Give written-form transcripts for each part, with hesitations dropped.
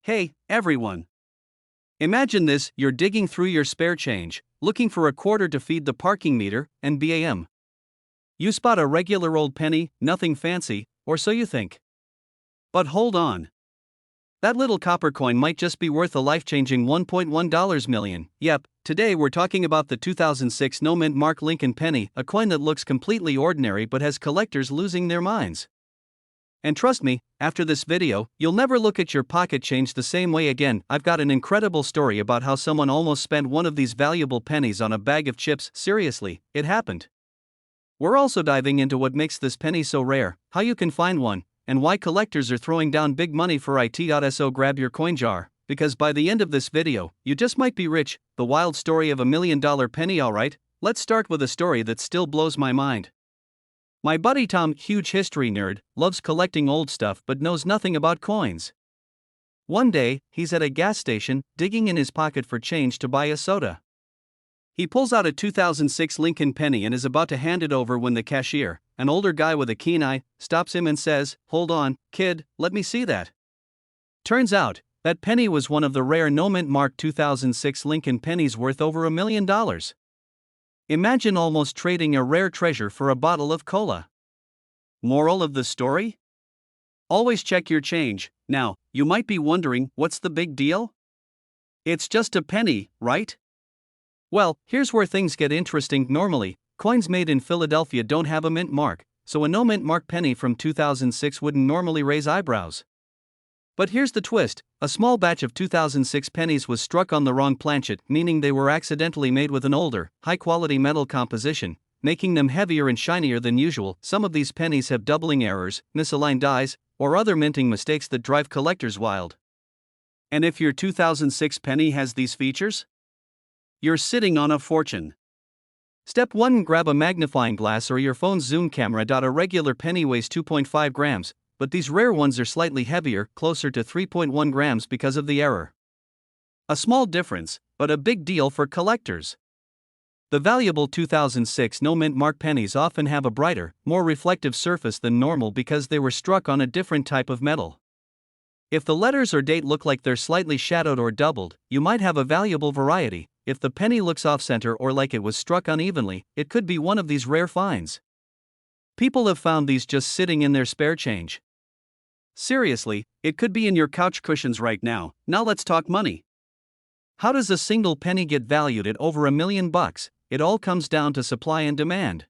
Hey, everyone. Imagine this: you're digging through your spare change, looking for a quarter to feed the parking meter, and bam. You spot a regular old penny, nothing fancy, or so you think. But hold on. That little copper coin might just be worth a life-changing $1.1 million. Yep, today we're talking about the 2006 no-mint mark Lincoln penny, a coin that looks completely ordinary but has collectors losing their minds. And trust me, after this video, you'll never look at your pocket change the same way again. I've got an incredible story about how someone almost spent one of these valuable pennies on a bag of chips. Seriously, it happened. We're also diving into what makes this penny so rare, how you can find one, and why collectors are throwing down big money for it. So grab your coin jar, because by the end of this video, you just might be rich. The wild story of $1 million penny. Alright, let's start with a story that still blows my mind. My buddy Tom, huge history nerd, loves collecting old stuff but knows nothing about coins. One day, he's at a gas station, digging in his pocket for change to buy a soda. He pulls out a 2006 Lincoln penny and is about to hand it over when the cashier, an older guy with a keen eye, stops him and says, "Hold on, kid, let me see that." Turns out, that penny was one of the rare no-mint mark 2006 Lincoln pennies worth over $1 million. Imagine almost trading a rare treasure for a bottle of cola. Moral of the story? Always check your change. Now, you might be wondering, what's the big deal? It's just a penny, right? Well, here's where things get interesting. Normally, coins made in Philadelphia don't have a mint mark, so a no-mint mark penny from 2006 wouldn't normally raise eyebrows. But here's the twist: a small batch of 2006 pennies was struck on the wrong planchet, meaning they were accidentally made with an older, high-quality metal composition, making them heavier and shinier than usual. Some of these pennies have doubling errors, misaligned dies, or other minting mistakes that drive collectors wild. And if your 2006 penny has these features, you're sitting on a fortune. Step 1: grab a magnifying glass or your phone's zoom camera. A regular penny weighs 2.5 grams. But these rare ones are slightly heavier, closer to 3.1 grams because of the error. A small difference, but a big deal for collectors. The valuable 2006 no-mint mark pennies often have a brighter, more reflective surface than normal because they were struck on a different type of metal. If the letters or date look like they're slightly shadowed or doubled, you might have a valuable variety. If the penny looks off-center or like it was struck unevenly, it could be one of these rare finds. People have found these just sitting in their spare change. Seriously, it could be in your couch cushions right now. Now let's talk money. How does a single penny get valued at over $1 million? It all comes down to supply and demand.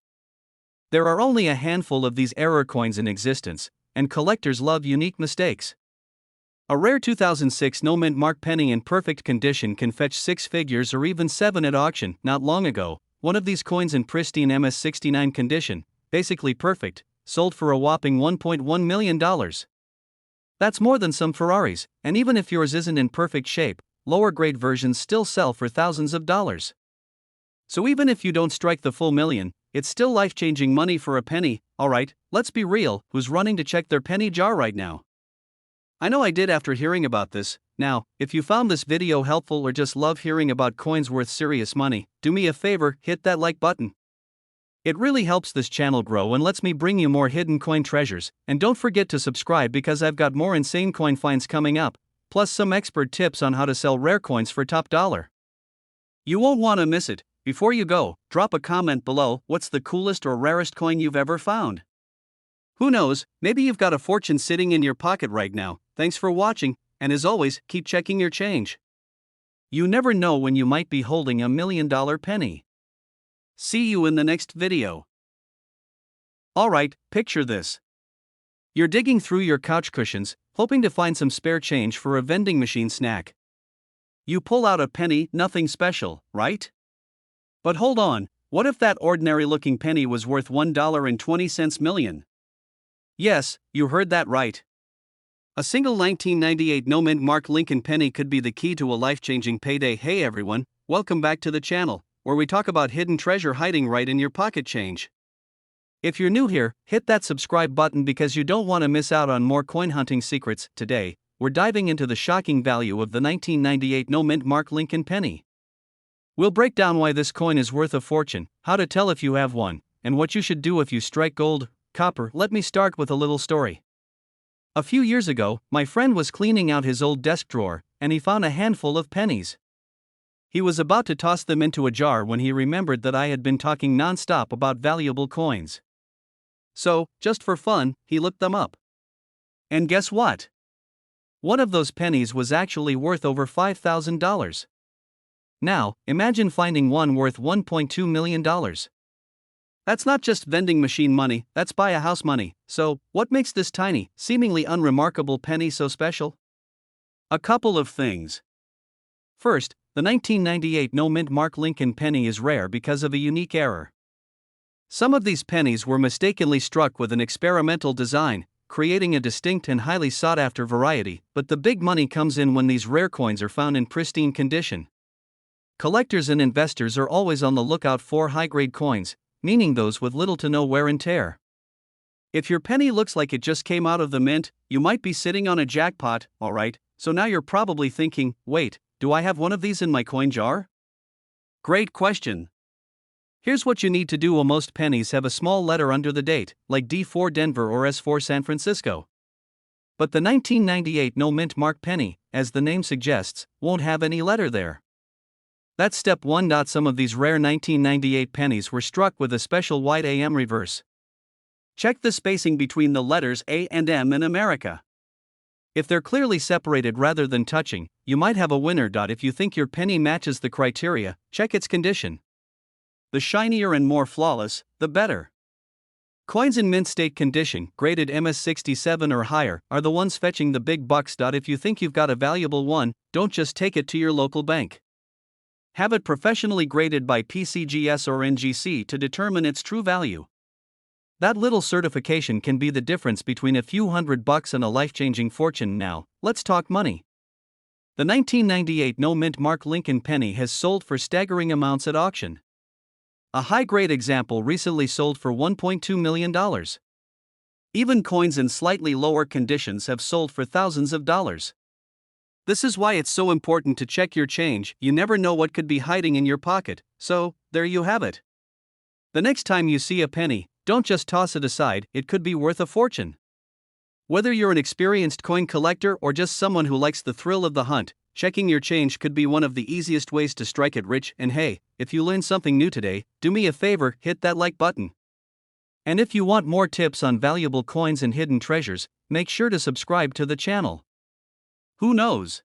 There are only a handful of these error coins in existence, and collectors love unique mistakes. A rare 2006 no-mint mark penny in perfect condition can fetch 6 figures or even 7 at auction. Not long ago, one of these coins in pristine MS-69 condition, basically perfect, sold for a whopping $1.1 million. That's more than some Ferraris, and even if yours isn't in perfect shape, lower-grade versions still sell for thousands of dollars. So even if you don't strike the full million, it's still life-changing money for a penny. Alright, let's be real, who's running to check their penny jar right now? I know I did after hearing about this. Now, if you found this video helpful or just love hearing about coins worth serious money, do me a favor, hit that like button. It really helps this channel grow and lets me bring you more hidden coin treasures. And don't forget to subscribe because I've got more insane coin finds coming up, plus some expert tips on how to sell rare coins for top dollar. You won't want to miss it. Before you go, drop a comment below. What's the coolest or rarest coin you've ever found? Who knows, maybe you've got a fortune sitting in your pocket right now. Thanks for watching, and as always, keep checking your change. You never know when you might be holding $1 million penny. See you in the next video. Alright, picture this. You're digging through your couch cushions, hoping to find some spare change for a vending machine snack. You pull out a penny, nothing special, right? But hold on, what if that ordinary-looking penny was worth $1.20 million? Yes, you heard that right. A single 1998 no-mint mark Lincoln penny could be the key to a life-changing payday. Hey everyone, welcome back to the channel, where we talk about hidden treasure hiding right in your pocket change. If you're new here, hit that subscribe button because you don't want to miss out on more coin hunting secrets. Today, we're diving into the shocking value of the 1998 no-mint mark Lincoln penny. We'll break down why this coin is worth a fortune, how to tell if you have one, and what you should do if you strike gold, copper. Let me start with a little story. A few years ago, my friend was cleaning out his old desk drawer, and he found a handful of pennies. He was about to toss them into a jar when he remembered that I had been talking non-stop about valuable coins. So, just for fun, he looked them up. And guess what? One of those pennies was actually worth over $5,000. Now, imagine finding one worth $1.2 million. That's not just vending machine money, that's buy a house money. So, what makes this tiny, seemingly unremarkable penny so special? A couple of things. First, the 1998 no-mint mark Lincoln penny is rare because of a unique error. Some of these pennies were mistakenly struck with an experimental design, creating a distinct and highly sought-after variety, but the big money comes in when these rare coins are found in pristine condition. Collectors and investors are always on the lookout for high-grade coins, meaning those with little to no wear and tear. If your penny looks like it just came out of the mint, you might be sitting on a jackpot, alright, so now you're probably thinking, wait, do I have one of these in my coin jar? Great question. Here's what you need to do. Most pennies have a small letter under the date, like D4 Denver or S4 San Francisco. But the 1998 no-mint mark penny, as the name suggests, won't have any letter there. That's step 1. Some of these rare 1998 pennies were struck with a special white AM reverse. Check the spacing between the letters A and M in America. If they're clearly separated rather than touching, you might have a winner. If you think your penny matches the criteria, check its condition. The shinier and more flawless, the better. Coins in mint state condition, graded MS67 or higher, are the ones fetching the big bucks. If you think you've got a valuable one, don't just take it to your local bank. Have it professionally graded by PCGS or NGC to determine its true value. That little certification can be the difference between a few $100 and a life-changing fortune. Now, let's talk money. The 1998 no-mint mark Lincoln penny has sold for staggering amounts at auction. A high-grade example recently sold for $1.2 million. Even coins in slightly lower conditions have sold for thousands of dollars. This is why it's so important to check your change. You never know what could be hiding in your pocket, so, there you have it. The next time you see a penny, don't just toss it aside, it could be worth a fortune. Whether you're an experienced coin collector or just someone who likes the thrill of the hunt, checking your change could be one of the easiest ways to strike it rich. And hey, if you learned something new today, do me a favor, hit that like button. And if you want more tips on valuable coins and hidden treasures, make sure to subscribe to the channel. Who knows?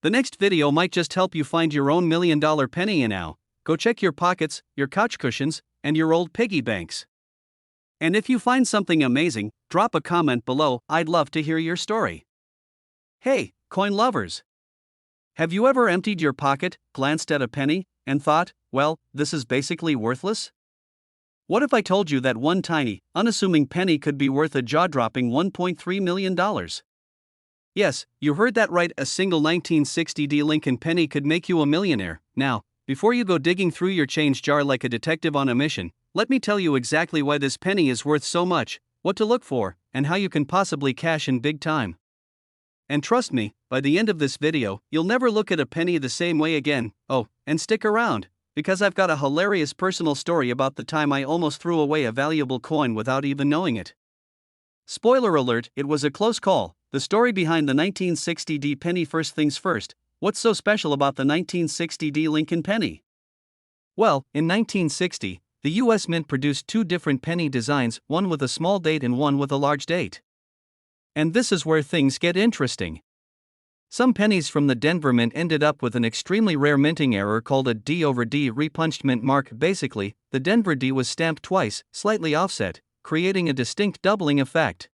The next video might just help you find your own $1 million penny. And now, go check your pockets, your couch cushions, and your old piggy banks. And if you find something amazing, drop a comment below. I'd love to hear your story. Hey, coin lovers! Have you ever emptied your pocket, glanced at a penny, and thought, well, this is basically worthless? What if I told you that one tiny, unassuming penny could be worth a jaw-dropping $1.3 million? Yes, you heard that right, a single 1960 Lincoln penny could make you a millionaire. Now, before you go digging through your change jar like a detective on a mission, let me tell you exactly why this penny is worth so much, what to look for, and how you can possibly cash in big time. And trust me, by the end of this video, you'll never look at a penny the same way again. Oh, and stick around, because I've got a hilarious personal story about the time I almost threw away a valuable coin without even knowing it. Spoiler alert, it was a close call. The story behind the 1960 penny. First things first, what's so special about the 1960 Lincoln penny? Well, in 1960, the U.S. Mint produced two different penny designs, one with a small date and one with a large date. And this is where things get interesting. Some pennies from the Denver Mint ended up with an extremely rare minting error called a D over D repunched mint mark. Basically, the Denver D was stamped twice, slightly offset, creating a distinct doubling effect.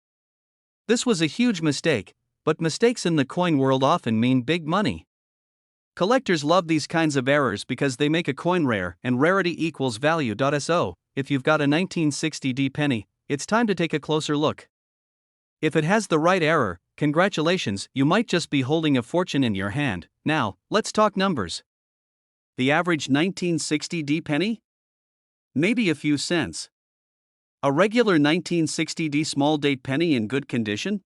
This was a huge mistake, but mistakes in the coin world often mean big money. Collectors love these kinds of errors because they make a coin rare, and rarity equals value. So, if you've got a 1960 penny, it's time to take a closer look. If it has the right error, congratulations, you might just be holding a fortune in your hand. Now, let's talk numbers. The average 1960 penny? Maybe a few cents. A regular 1960 small date penny in good condition?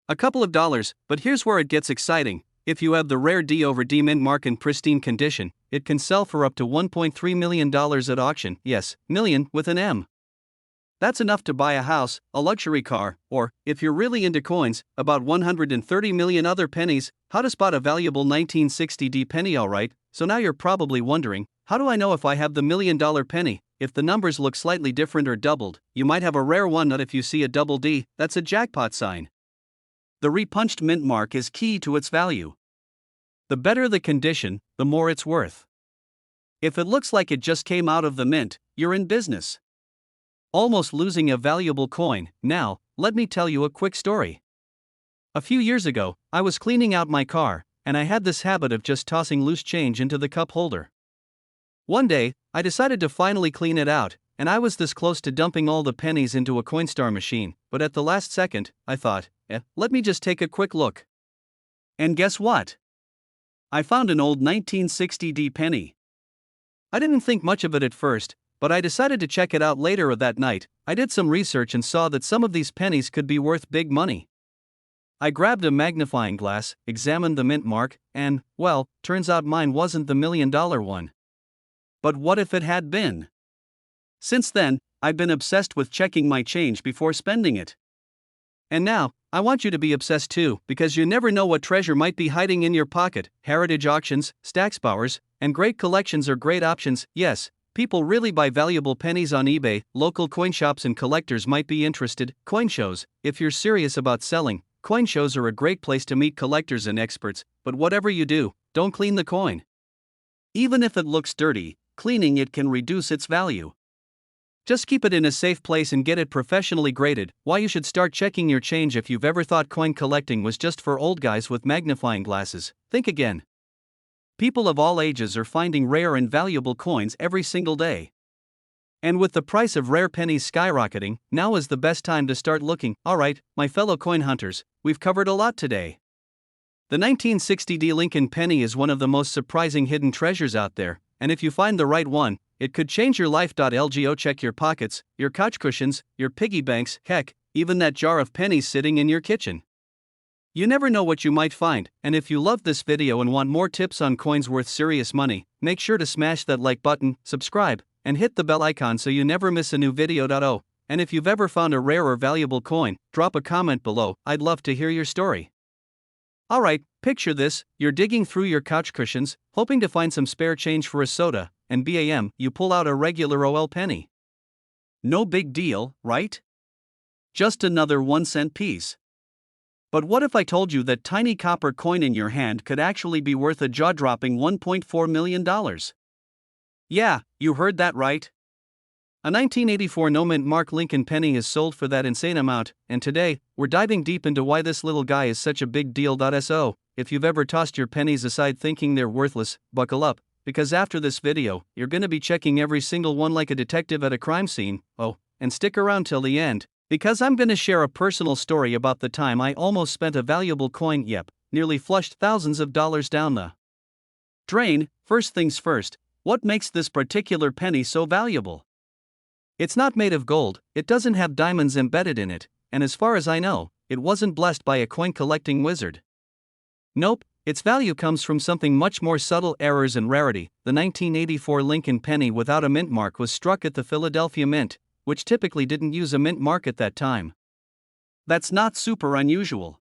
A couple of dollars, but here's where it gets exciting. If you have the rare D over D mint mark in pristine condition, it can sell for up to $1.3 million at auction. Yes, million with an M. That's enough to buy a house, a luxury car, or, if you're really into coins, about 130 million other pennies. How to spot a valuable 1960D penny. Alright, so now you're probably wondering, how do I know if I have the $1,000,000 penny? If the numbers look slightly different or doubled, you might have a rare one. Not if you see a double D, that's a jackpot sign. The repunched mint mark is key to its value. The better the condition, the more it's worth. If it looks like it just came out of the mint, you're in business. Almost losing a valuable coin. Now, let me tell you a quick story. A few years ago, I was cleaning out my car, and I had this habit of just tossing loose change into the cup holder. One day, I decided to finally clean it out, and I was this close to dumping all the pennies into a Coinstar machine, but at the last second, I thought, let me just take a quick look. And guess what? I found an old 1960D penny. I didn't think much of it at first, but I decided to check it out later that night. I did some research and saw that some of these pennies could be worth big money. I grabbed a magnifying glass, examined the mint mark, and, well, turns out mine wasn't the $1,000,000 one. But what if it had been? Since then, I've been obsessed with checking my change before spending it. And now, I want you to be obsessed too, because you never know what treasure might be hiding in your pocket. Heritage auctions, Stacksbowers, and great collections are great options. Yes, people really buy valuable pennies on eBay. Local coin shops and collectors might be interested. Coin shows, if you're serious about selling, coin shows are a great place to meet collectors and experts, but whatever you do, don't clean the coin. Even if it looks dirty, cleaning it can reduce its value. Just keep it in a safe place and get it professionally graded. Why you should start checking your change. If you've ever thought coin collecting was just for old guys with magnifying glasses, think again. People of all ages are finding rare and valuable coins every single day. And with the price of rare pennies skyrocketing, now is the best time to start looking. Alright, my fellow coin hunters, we've covered a lot today. The 1960D Lincoln penny is one of the most surprising hidden treasures out there, and if you find the right one, it could change your life. Lgo check your pockets, your couch cushions, your piggy banks, heck, even that jar of pennies sitting in your kitchen. You never know what you might find, and if you loved this video and want more tips on coins worth serious money, make sure to smash that like button, subscribe, and hit the bell icon so you never miss a new video. Oh, and if you've ever found a rare or valuable coin, drop a comment below. I'd love to hear your story. Alright, picture this, you're digging through your couch cushions, hoping to find some spare change for a soda, and bam, you pull out a regular OL penny. No big deal, right? Just another 1-cent piece. But what if I told you that tiny copper coin in your hand could actually be worth a jaw-dropping $1.4 million? Yeah, you heard that right. A 1984 no-mint mark Lincoln penny is sold for that insane amount, and today, we're diving deep into why this little guy is such a big deal. So, if you've ever tossed your pennies aside thinking they're worthless, buckle up, because after this video, you're gonna be checking every single one like a detective at a crime scene. Oh, and stick around till the end, because I'm gonna share a personal story about the time I almost spent a valuable coin, nearly flushed thousands of dollars down the drain. First things first, what makes this particular penny so valuable? It's not made of gold, it doesn't have diamonds embedded in it, and as far as I know, it wasn't blessed by a coin collecting wizard. Nope, its value comes from something much more subtle: errors and rarity. The 1984 Lincoln penny without a mint mark was struck at the Philadelphia Mint, which typically didn't use a mint mark at that time. That's not super unusual.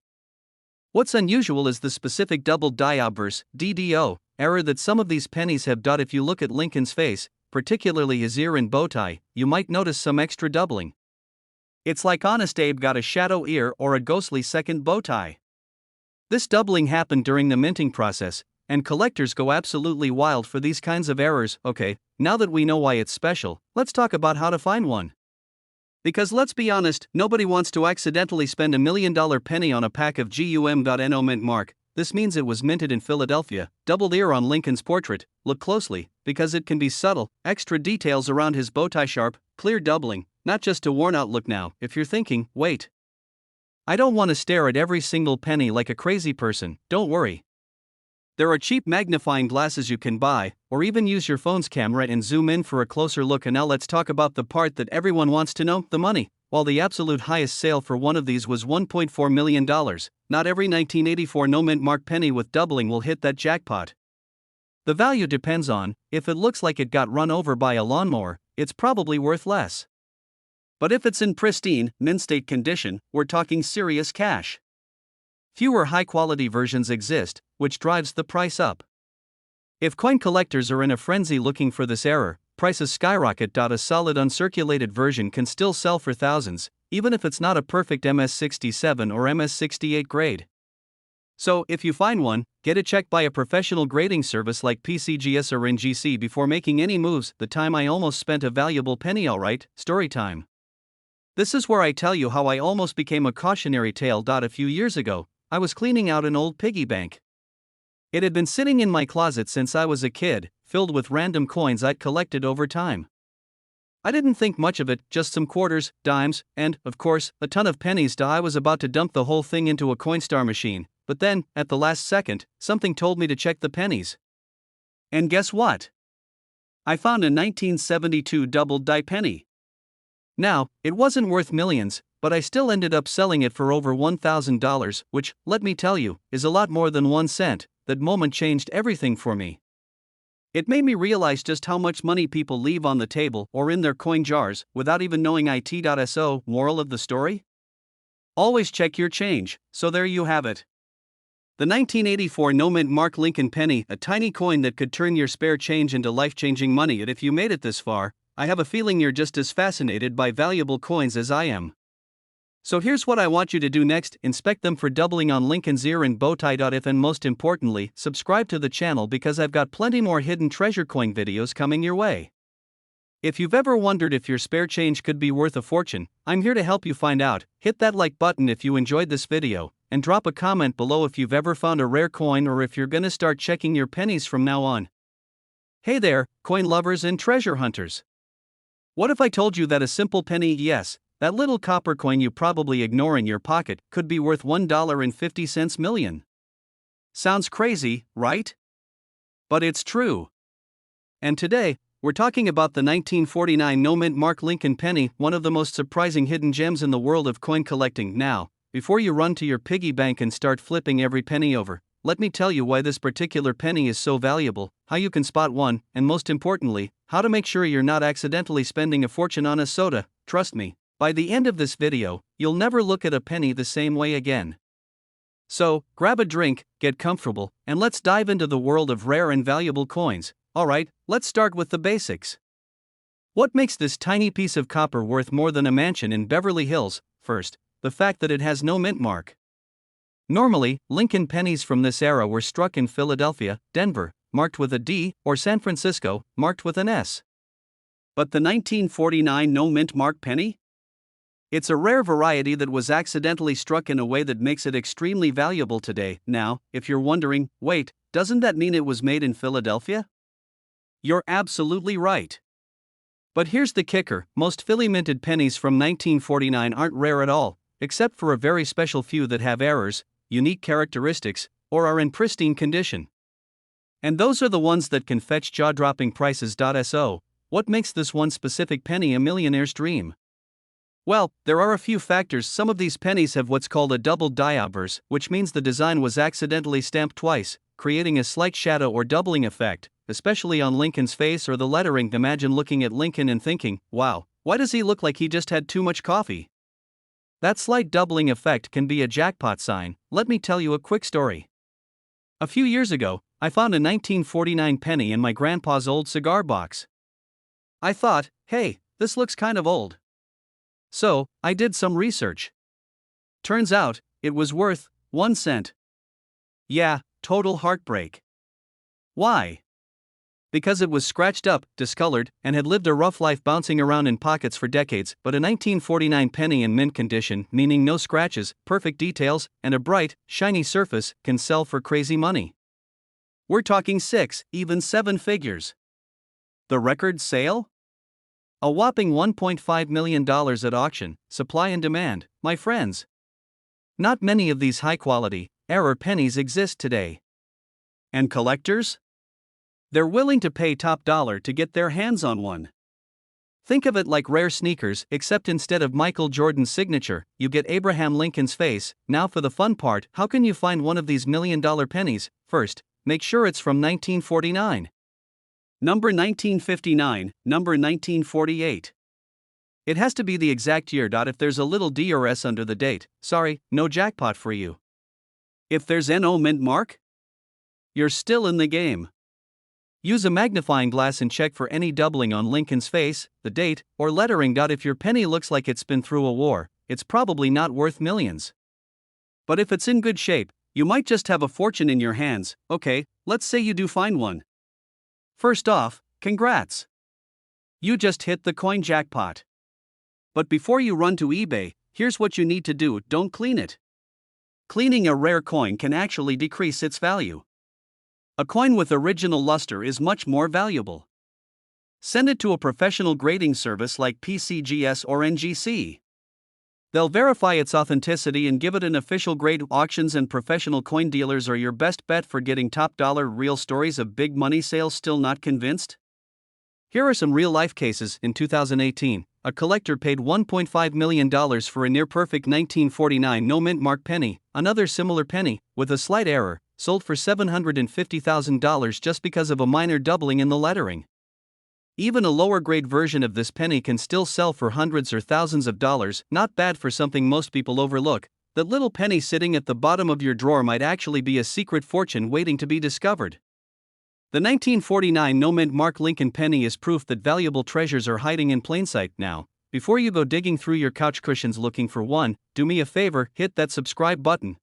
What's unusual is the specific double die obverse (DDO) error that some of these pennies have. If you look at Lincoln's face, particularly his ear and bow tie, you might notice some extra doubling. It's like Honest Abe got a shadow ear or a ghostly second bow tie. This doubling happened during the minting process, and collectors go absolutely wild for these kinds of errors. Okay, now that we know why it's special, let's talk about how to find one. Because let's be honest, nobody wants to accidentally spend $1 million penny on a pack of GUM.NO mint mark. This means it was minted in Philadelphia. Doubled ear on Lincoln's portrait. Look closely, because it can be subtle. Extra details around his bow tie, sharp, clear doubling, not just a worn out look. Now, if you're thinking, wait, I don't want to stare at every single penny like a crazy person, don't worry. There are cheap magnifying glasses you can buy, or even use your phone's camera and zoom in for a closer look. And now let's talk about the part that everyone wants to know: the money. While the absolute highest sale for one of these was $1.4 million, not every 1984 no-mint mark penny with doubling will hit that jackpot. The value depends on, if it looks like it got run over by a lawnmower, it's probably worth less. But if it's in pristine, mint state condition, we're talking serious cash. Fewer high-quality versions exist, which drives the price up. If coin collectors are in a frenzy looking for this error, prices skyrocket. A solid uncirculated version can still sell for thousands, even if it's not a perfect MS67 or MS68 grade. So, if you find one, get it checked by a professional grading service like PCGS or NGC before making any moves. The time I almost spent a valuable penny. Alright, story time. This is where I tell you how I almost became a cautionary tale. A few years ago, I was cleaning out an old piggy bank. It had been sitting in my closet since I was a kid, filled with random coins I'd collected over time. I didn't think much of it, just some quarters, dimes, and, of course, a ton of pennies. I was about to dump the whole thing into a Coinstar machine, but then, at the last second, something told me to check the pennies. And guess what? I found a 1972 double-die penny. Now, it wasn't worth millions, but I still ended up selling it for over $1,000, which, let me tell you, is a lot more than 1 cent. That moment changed everything for me. It made me realize just how much money people leave on the table or in their coin jars without even knowing it. So, moral of the story? Always check your change. So there you have it. The 1984 no-mint Mark Lincoln penny, a tiny coin that could turn your spare change into life-changing money. And if you made it this far, I have a feeling you're just as fascinated by valuable coins as I am. So here's what I want you to do next: inspect them for doubling on Lincoln's ear and bow tie. If and most importantly, subscribe to the channel because I've got plenty more hidden treasure coin videos coming your way. If you've ever wondered if your spare change could be worth a fortune, I'm here to help you find out. Hit that like button if you enjoyed this video, and drop a comment below if you've ever found a rare coin or if you're gonna start checking your pennies from now on. Hey there, coin lovers and treasure hunters. What if I told you that a simple penny, yes, that little copper coin you probably ignore in your pocket, could be worth $1.50 million? Sounds crazy, right? But it's true. And today, we're talking about the 1949 no-mint Mark Lincoln penny, one of the most surprising hidden gems in the world of coin collecting. Now, before you run to your piggy bank and start flipping every penny over, let me tell you why this particular penny is so valuable, how you can spot one, and most importantly, how to make sure you're not accidentally spending a fortune on a soda. Trust me, by the end of this video, you'll never look at a penny the same way again. So, grab a drink, get comfortable, and let's dive into the world of rare and valuable coins. Alright, let's start with the basics. What makes this tiny piece of copper worth more than a mansion in Beverly Hills? First, the fact that it has no mint mark. Normally, Lincoln pennies from this era were struck in Philadelphia, Denver, marked with a D, or San Francisco, marked with an S. But the 1949 no mint mark penny? It's a rare variety that was accidentally struck in a way that makes it extremely valuable today. Now, if you're wondering, wait, doesn't that mean it was made in Philadelphia? You're absolutely right. But here's the kicker: most Philly minted pennies from 1949 aren't rare at all, except for a very special few that have errors, unique characteristics, or are in pristine condition. And those are the ones that can fetch jaw-dropping prices. So, what makes this one specific penny a millionaire's dream? Well, there are a few factors. Some of these pennies have what's called a double die obverse, which means the design was accidentally stamped twice, creating a slight shadow or doubling effect, especially on Lincoln's face or the lettering. Imagine looking at Lincoln and thinking, wow, why does he look like he just had too much coffee? That slight doubling effect can be a jackpot sign. Let me tell you a quick story. A few years ago, I found a 1949 penny in my grandpa's old cigar box. I thought, hey, this looks kind of old. So, I did some research. Turns out, it was worth 1 cent. Yeah, total heartbreak. Why? Because it was scratched up, discolored, and had lived a rough life bouncing around in pockets for decades. But a 1949 penny in mint condition, meaning no scratches, perfect details, and a bright, shiny surface, can sell for crazy money. We're talking 6, even 7 figures. The record sale? A whopping $1.5 million at auction. Supply and demand, my friends. Not many of these high-quality, error pennies exist today. And collectors? They're willing to pay top dollar to get their hands on one. Think of it like rare sneakers, except instead of Michael Jordan's signature, you get Abraham Lincoln's face. Now for the fun part: how can you find one of these million-dollar pennies? First, make sure it's from 1949. Number 1959, number 1948. It has to be the exact year. If there's a little D or S under the date, sorry, no jackpot for you. If there's no mint mark, you're still in the game. Use a magnifying glass and check for any doubling on Lincoln's face, the date, or lettering. If your penny looks like it's been through a war, it's probably not worth millions. But if it's in good shape, you might just have a fortune in your hands. Okay, let's say you do find one. First off, congrats! You just hit the coin jackpot. But before you run to eBay, here's what you need to do: don't clean it. Cleaning a rare coin can actually decrease its value. A coin with original luster is much more valuable. Send it to a professional grading service like PCGS or NGC. They'll verify its authenticity and give it an official grade. Auctions and professional coin dealers are your best bet for getting top dollar real stories of big money sales. Still not convinced? Here are some real life cases. In 2018, a collector paid $1.5 million for a near perfect 1949 no mint mark penny. Another similar penny, with a slight error, sold for $750,000 just because of a minor doubling in the lettering. Even a lower grade version of this penny can still sell for hundreds or thousands of dollars. Not bad for something most people overlook. That little penny sitting at the bottom of your drawer might actually be a secret fortune waiting to be discovered. The 1949 no mint mark Lincoln penny is proof that valuable treasures are hiding in plain sight. Now, before you go digging through your couch cushions looking for one, do me a favor, hit that subscribe button.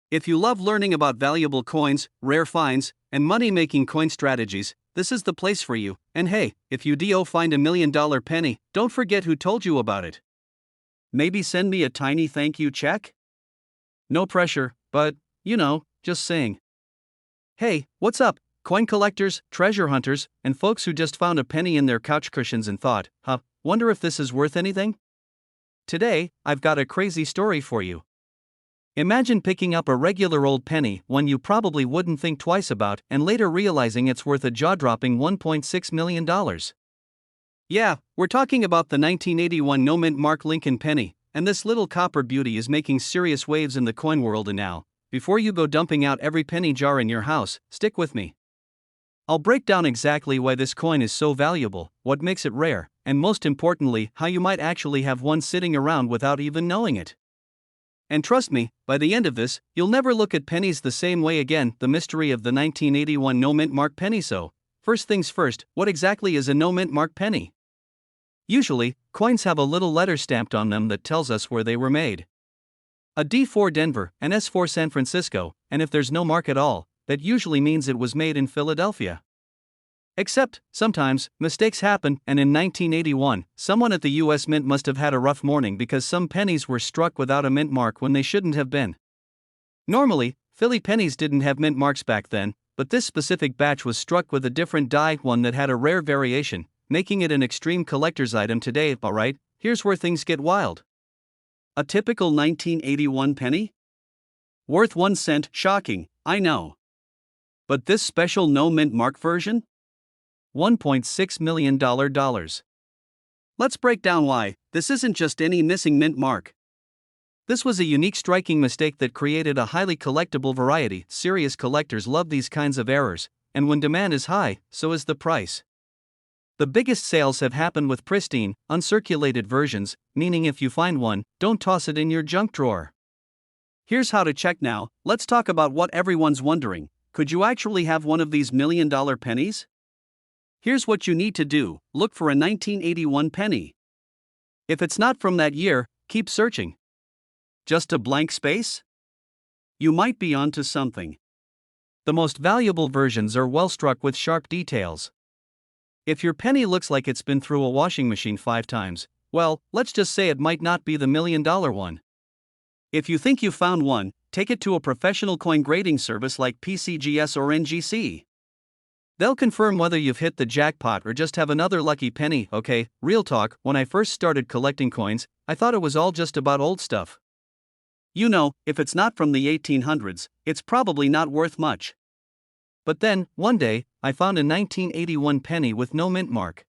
If you love learning about valuable coins, rare finds, and money-making coin strategies, this is the place for you. And hey, if you do find a $1 million penny, don't forget who told you about it. Maybe send me a tiny thank you check? No pressure, but, just saying. Hey, what's up, coin collectors, treasure hunters, and folks who just found a penny in their couch cushions and thought, wonder if this is worth anything? Today, I've got a crazy story for you. Imagine picking up a regular old penny, one you probably wouldn't think twice about, and later realizing it's worth a jaw-dropping $1.6 million. Yeah, we're talking about the 1981 no mint mark Lincoln penny, and this little copper beauty is making serious waves in the coin world. And now, before you go dumping out every penny jar in your house, stick with me. I'll break down exactly why this coin is so valuable, what makes it rare, and most importantly, how you might actually have one sitting around without even knowing it. And trust me, by the end of this, you'll never look at pennies the same way again. The mystery of the 1981 no mint mark penny. So, first things first, what exactly is a no mint mark penny? Usually, coins have a little letter stamped on them that tells us where they were made. A D for Denver, an S for San Francisco, and if there's no mark at all, that usually means it was made in Philadelphia. Except, sometimes, mistakes happen, and in 1981, someone at the US Mint must have had a rough morning because some pennies were struck without a mint mark when they shouldn't have been. Normally, Philly pennies didn't have mint marks back then, but this specific batch was struck with a different die, one that had a rare variation, making it an extreme collector's item today. Alright, here's where things get wild. A typical 1981 penny? Worth 1 cent, shocking, I know. But this special no mint mark version? $1.6 million. Let's break down why. This isn't just any missing mint mark. This was a unique, striking mistake that created a highly collectible variety. Serious collectors love these kinds of errors, and when demand is high, so is the price. The biggest sales have happened with pristine, uncirculated versions, meaning if you find one, don't toss it in your junk drawer. Here's how to check now. Let's talk about what everyone's wondering. Could you actually have one of these $1 million pennies? Here's what you need to do: look for a 1981 penny. If it's not from that year, keep searching. Just a blank space? You might be onto something. The most valuable versions are well struck with sharp details. If your penny looks like it's been through a washing machine 5 times, well, let's just say it might not be the $1 million one. If you think you found one, take it to a professional coin grading service like PCGS or NGC. They'll confirm whether you've hit the jackpot or just have another lucky penny. Okay, real talk, when I first started collecting coins, I thought it was all just about old stuff. If it's not from the 1800s, it's probably not worth much. But then, one day, I found a 1981 penny with no mint mark.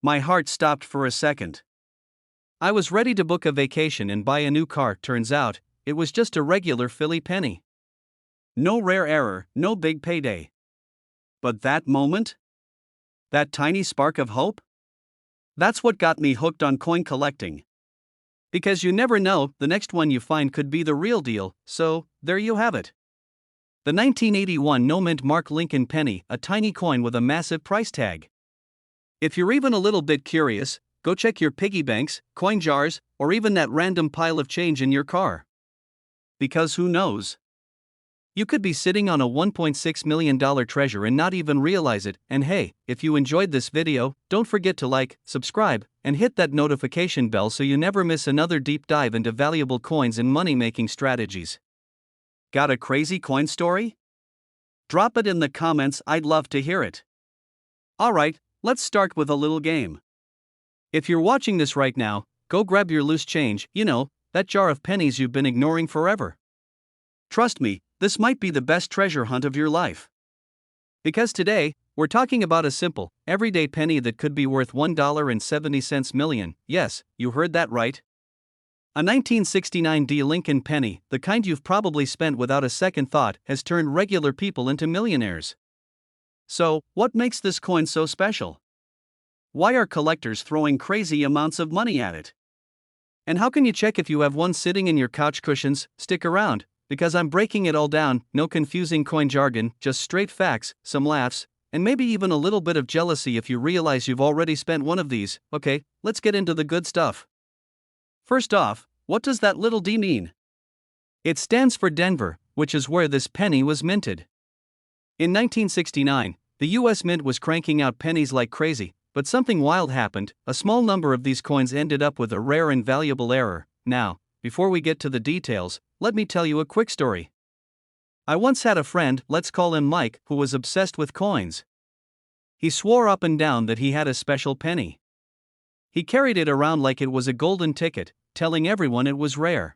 My heart stopped for a second. I was ready to book a vacation and buy a new car. Turns out, it was just a regular Philly penny. No rare error, no big payday. But that moment? That tiny spark of hope? That's what got me hooked on coin collecting. Because you never know, the next one you find could be the real deal, so, there you have it. The 1981 no-mint Mark Lincoln penny, a tiny coin with a massive price tag. If you're even a little bit curious, go check your piggy banks, coin jars, or even that random pile of change in your car. Because who knows? You could be sitting on a $1.6 million treasure and not even realize it. And hey, if you enjoyed this video, don't forget to like, subscribe, and hit that notification bell so you never miss another deep dive into valuable coins and money-making strategies. Got a crazy coin story? Drop it in the comments, I'd love to hear it. Alright, let's start with a little game. If you're watching this right now, go grab your loose change, that jar of pennies you've been ignoring forever. Trust me, this might be the best treasure hunt of your life. Because today, we're talking about a simple, everyday penny that could be worth $1.70 million. Yes, you heard that right. A 1969 D Lincoln penny, the kind you've probably spent without a second thought, has turned regular people into millionaires. So, what makes this coin so special? Why are collectors throwing crazy amounts of money at it? And how can you check if you have one sitting in your couch cushions? Stick around, because I'm breaking it all down, no confusing coin jargon, just straight facts, some laughs, and maybe even a little bit of jealousy if you realize you've already spent one of these. Okay, let's get into the good stuff. First off, what does that little D mean? It stands for Denver, which is where this penny was minted. In 1969, the US Mint was cranking out pennies like crazy, but something wild happened. A small number of these coins ended up with a rare and valuable error. Now, before we get to the details, let me tell you a quick story. I once had a friend, let's call him Mike, who was obsessed with coins. He swore up and down that he had a special penny. He carried it around like it was a golden ticket, telling everyone it was rare.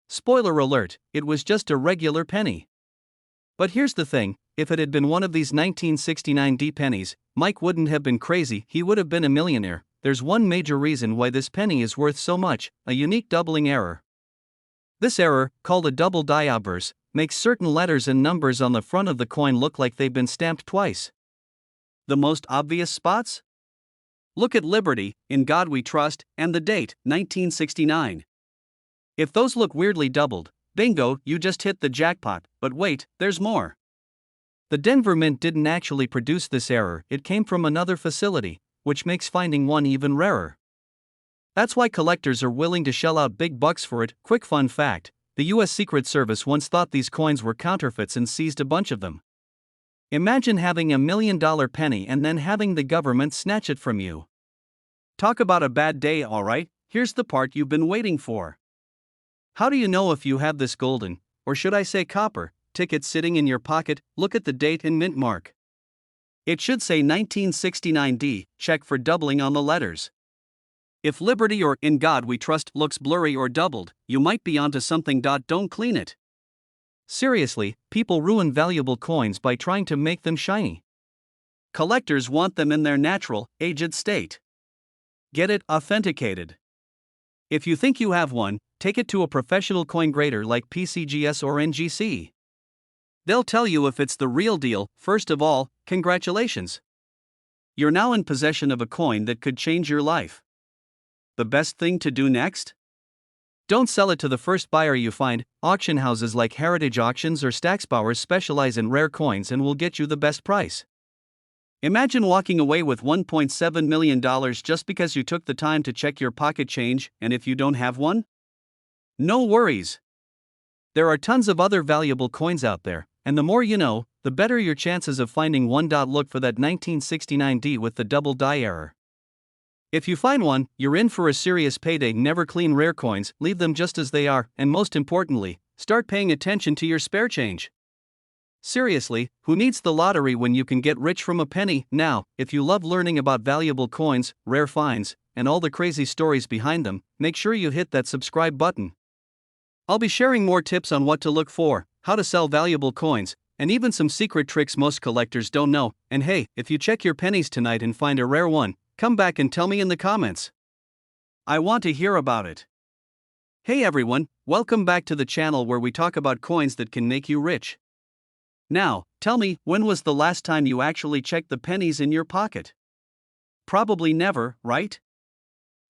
Spoiler alert, it was just a regular penny. But here's the thing, if it had been one of these 1969 D pennies, Mike wouldn't have been crazy, he would have been a millionaire. There's one major reason why this penny is worth so much: a unique doubling error. This error, called a double die obverse, makes certain letters and numbers on the front of the coin look like they've been stamped twice. The most obvious spots? Look at Liberty, In God We Trust, and the date, 1969. If those look weirdly doubled, bingo, you just hit the jackpot. But wait, there's more. The Denver Mint didn't actually produce this error, it came from another facility, which makes finding one even rarer. That's why collectors are willing to shell out big bucks for it. Quick fun fact, the US Secret Service once thought these coins were counterfeits and seized a bunch of them. Imagine having $1 million penny and then having the government snatch it from you. Talk about a bad day, alright, here's the part you've been waiting for. How do you know if you have this golden, or should I say copper, ticket sitting in your pocket? Look at the date and mint mark. It should say 1969D, check for doubling on the letters. If Liberty or In God We Trust looks blurry or doubled, you might be onto something. Don't clean it. Seriously, people ruin valuable coins by trying to make them shiny. Collectors want them in their natural, aged state. Get it authenticated. If you think you have one, take it to a professional coin grader like PCGS or NGC. They'll tell you if it's the real deal. First of all, congratulations. You're now in possession of a coin that could change your life. The best thing to do next? Don't sell it to the first buyer you find. Auction houses like Heritage Auctions or Stacksbauers specialize in rare coins and will get you the best price. Imagine walking away with $1.7 million just because you took the time to check your pocket change, and if you don't have one? No worries. There are tons of other valuable coins out there, and the more you know, the better your chances of finding one. Look for that 1969D with the double die error. If you find one, you're in for a serious payday. Never clean rare coins, leave them just as they are, and most importantly, start paying attention to your spare change. Seriously, who needs the lottery when you can get rich from a penny? Now, if you love learning about valuable coins, rare finds, and all the crazy stories behind them, make sure you hit that subscribe button. I'll be sharing more tips on what to look for, how to sell valuable coins, and even some secret tricks most collectors don't know. And hey, if you check your pennies tonight and find a rare one, come back and tell me in the comments. I want to hear about it. Hey everyone, welcome back to the channel where we talk about coins that can make you rich. Now, tell me, when was the last time you actually checked the pennies in your pocket? Probably never, right?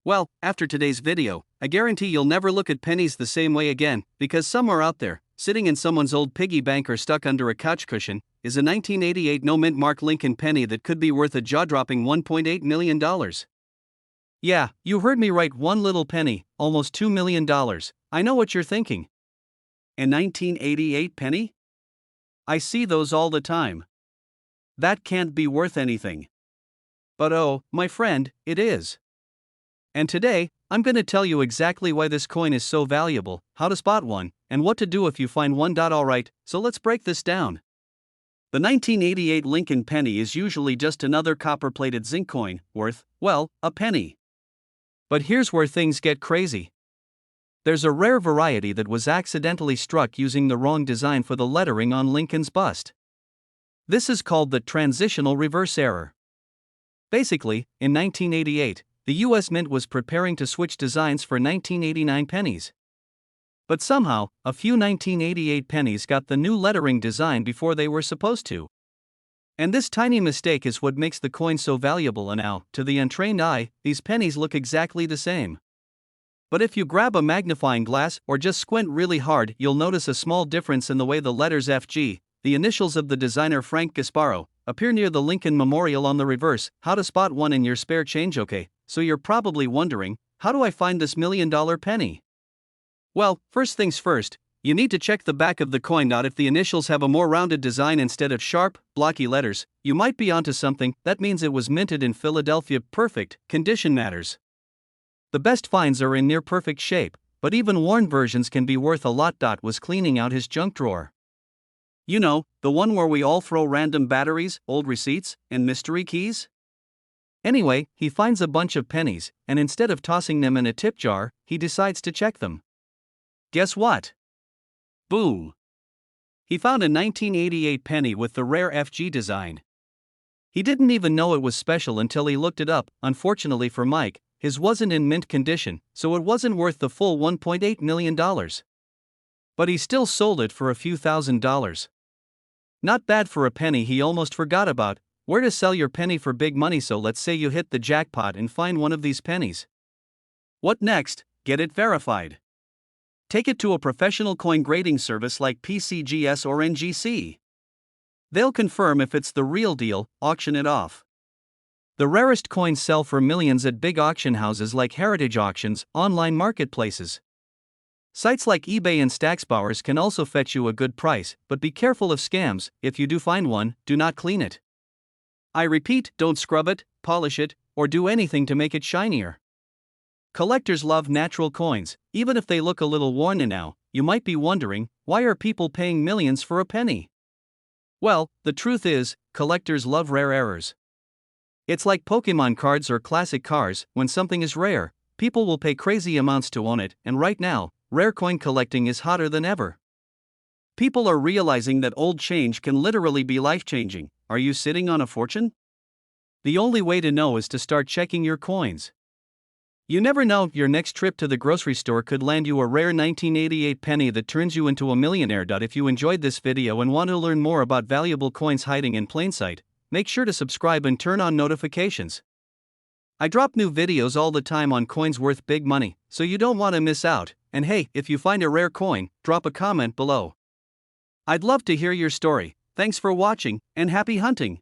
Well, after today's video, I guarantee you'll never look at pennies the same way again, because somewhere out there, sitting in someone's old piggy bank or stuck under a couch cushion, is a 1988 no-mint Mark Lincoln penny that could be worth a jaw-dropping $1.8 million. Yeah, you heard me right, one little penny, almost $2 million. I know what you're thinking. A 1988 penny? I see those all the time. That can't be worth anything. But oh, my friend, it is. And today, I'm going to tell you exactly why this coin is so valuable, how to spot one, and what to do if you find one. Alright, so let's break this down. The 1988 Lincoln penny is usually just another copper-plated zinc coin, worth, well, a penny. But here's where things get crazy. There's a rare variety that was accidentally struck using the wrong design for the lettering on Lincoln's bust. This is called the transitional reverse error. Basically, in 1988, the US Mint was preparing to switch designs for 1989 pennies. But somehow, a few 1988 pennies got the new lettering design before they were supposed to. And this tiny mistake is what makes the coin so valuable, and now, to the untrained eye, these pennies look exactly the same. But if you grab a magnifying glass or just squint really hard, you'll notice a small difference in the way the letters FG, the initials of the designer Frank Gasparo, appear near the Lincoln Memorial on the reverse. How to spot one in your spare change? Okay, so you're probably wondering, how do I find this $1 million penny? Well, first things first, you need to check the back of the coin. If the initials have a more rounded design instead of sharp, blocky letters, you might be onto something. That means it was minted in Philadelphia. Perfect condition matters. The best finds are in near perfect shape, but even worn versions can be worth a lot. Was cleaning out his junk drawer. You know, the one where we all throw random batteries, old receipts, and mystery keys? Anyway, he finds a bunch of pennies, and instead of tossing them in a tip jar, he decides to check them. Guess what? Boom! He found a 1988 penny with the rare FG design. He didn't even know it was special until he looked it up. Unfortunately for Mike, his wasn't in mint condition, so it wasn't worth the full $1.8 million. But he still sold it for a few $1,000s. Not bad for a penny he almost forgot about. Where to sell your penny for big money? So let's say you hit the jackpot and find one of these pennies. What next? Get it verified. Take it to a professional coin grading service like PCGS or NGC. They'll confirm if it's the real deal, auction it off. The rarest coins sell for millions at big auction houses like heritage auctions, online marketplaces. Sites like eBay and Stacksbowers can also fetch you a good price, but be careful of scams. If you do find one, do not clean it. I repeat, don't scrub it, polish it, or do anything to make it shinier. Collectors love natural coins, even if they look a little worn now. You might be wondering, why are people paying millions for a penny? Well, the truth is, collectors love rare errors. It's like Pokemon cards or classic cars. When something is rare, people will pay crazy amounts to own it, and right now, rare coin collecting is hotter than ever. People are realizing that old change can literally be life-changing. Are you sitting on a fortune? The only way to know is to start checking your coins. You never know, your next trip to the grocery store could land you a rare 1988 penny that turns you into a millionaire. If you enjoyed this video and want to learn more about valuable coins hiding in plain sight, make sure to subscribe and turn on notifications. I drop new videos all the time on coins worth big money, so you don't want to miss out. And hey, if you find a rare coin, drop a comment below. I'd love to hear your story. Thanks for watching, and happy hunting!